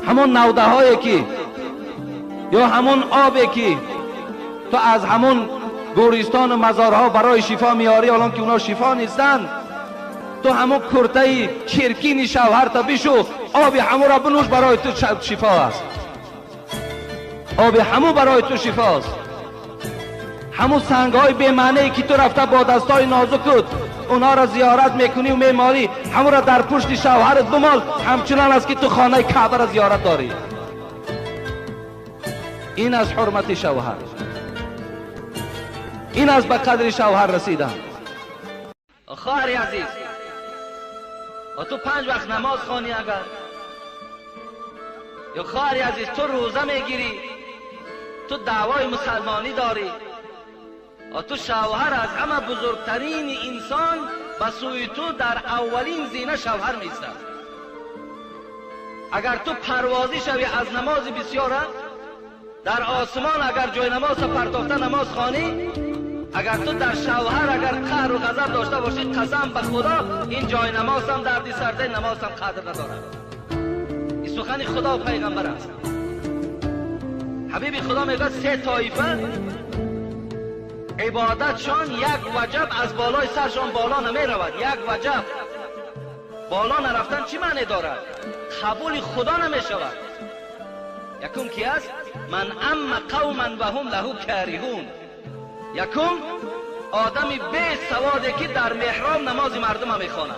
همون نوده هایی که یا همون آبی که تو از همون گورستان و مزارها برای شفا میاری، الان که اونا شفا نیستن، تو همون کرته چرکین شوهر تا بشو آب همون را بنوش، برای تو شفا است. آب همون برای تو شفا است. همون سنگ های بی معنی که تو رفته با دستای نازکت اونا را زیارت میکنی و میماری، همون را در پشت شوهرت بمال، همچنان است که تو خانه کعبه را زیارت داری. این از حرمت شوهر، این از به قدر شوهر رسیدن. خواهر عزیز، و تو 5 وقت نماز خوانی اگر، یا خواهر عزیز تو روزه میگیری، تو دعوای مسلمانی داری، و تو شوهر از همه بزرگترین انسان به سوی تو در اولین زینه شوهر میستد. اگر تو پروازی شوی از نماز بسیاره در آسمان، اگر جای نماز پرتافته نماز خوانی، اگر تو در شوهر اگر قهر و غضب داشته باشی، قسم به خدا این جای نماز هم دردی سرده، نماز هم قدر ندارد. این سخن خدا و پیغمبر است. حبیب خدا میگه 3 طایفه عبادتشان یک وجب از بالای سرشان بالا نمی رود. یک وجب بالا نرفتن چی معنی دارد؟ قبول خدا نمی شود. یکم کی است؟ من ام قوما و هم له کارهون. یکم آدمی بی سواده که در محراب نماز مردم میخواند،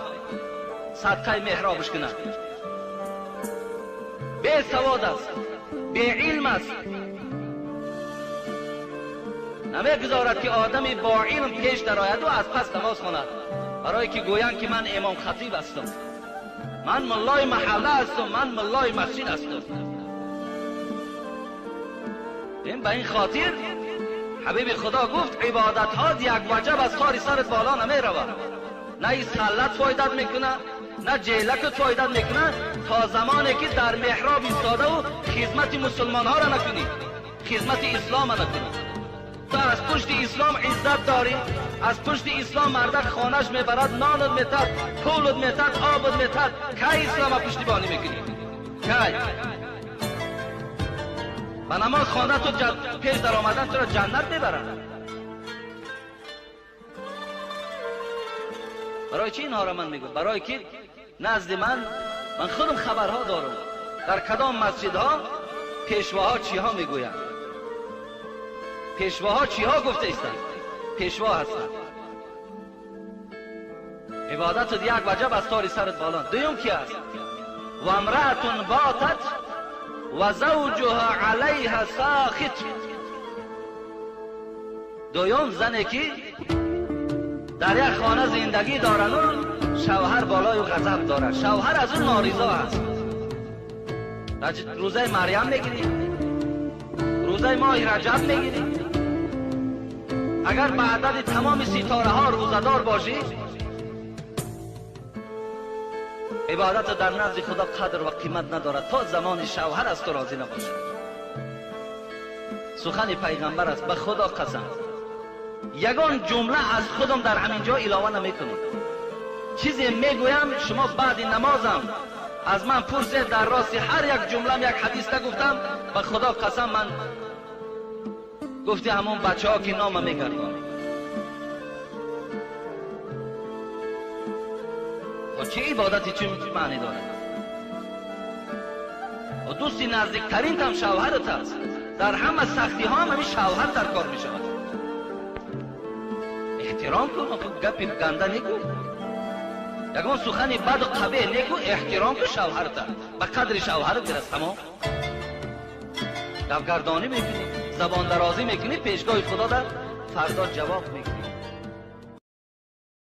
صدقه محرابش کنه، بی سواد است، بی علم است، نمیگذارد که آدمی با علم پیش درآید و از پس نماز خواند، برای که گویند که من امام خطیب هستم، من ملای محله هستم، من ملای مسجد هستم. این به این خاطر حبیب خدا گفت عبادت ها یک وجب از کار سرت بالا نمی رود. نه این سلت فایدت میکنه، نه جیلکت فایدت میکنه، تا زمانی که در محراب ایستاده و خدمت مسلمان ها را نکنی، خدمت اسلام را نکنی. تو از پشت اسلام عزت داری، از پشت اسلام مردک خانش میبرد، نانت میتد، پولت میتد، آبت میتد، که اسلام پشتیبانی میکنی؟ که و نماز خوانده تو پیش در آمدن تو را جنت میبرن. برای چی اینها را من میگم؟ برای که نزد من خودم خبرها دارم در کدام مسجدها پیشواها چیها میگویند، پیشواها چیها گفته ایستند، پیشوا هستند. عبادت یک وجب از تار سرت بالا. دویم کی است؟ و امرأة باتت و زوجها علیها ساخط. دویم زنی که در یک خانه زندگی دارن و شوهر بالای و غضب دارد، شوهر از اون نارضا است. روزه مریم میگیری، روزه ماه رجب میگیری، اگر به عدد تمام ستاره ها روزدار باشی، عبادت در نزد خدا قدر و قیمت ندارد تا زمان شوهر از تو راضی نباشد. سخن پیغمبر است، به خدا قسم یگان جمله از خودم در همین جا علاوه نمیکنم. چیزی میگویم شما بعد نمازم از من پرسید، در راست هر یک جمله یک حدیث گفتم، به خدا قسم من گفتی همون بچه ها که نام میگردن. و چه عبادتی چه معنی داره؟ و دوستی نزدیکترین هم شوهرت است. در همه سختی ها همین شوهر در کار می شود. احترام کن، گپی گنده نگو، یکان سخنی بد و قبیح نگو، احترام کن شوهرت، به قدر شوهرت برس. تمام گپ گردانی میکنی، زبان درازی میکنی، پیشگاه خدا در فردا جواب میکنی.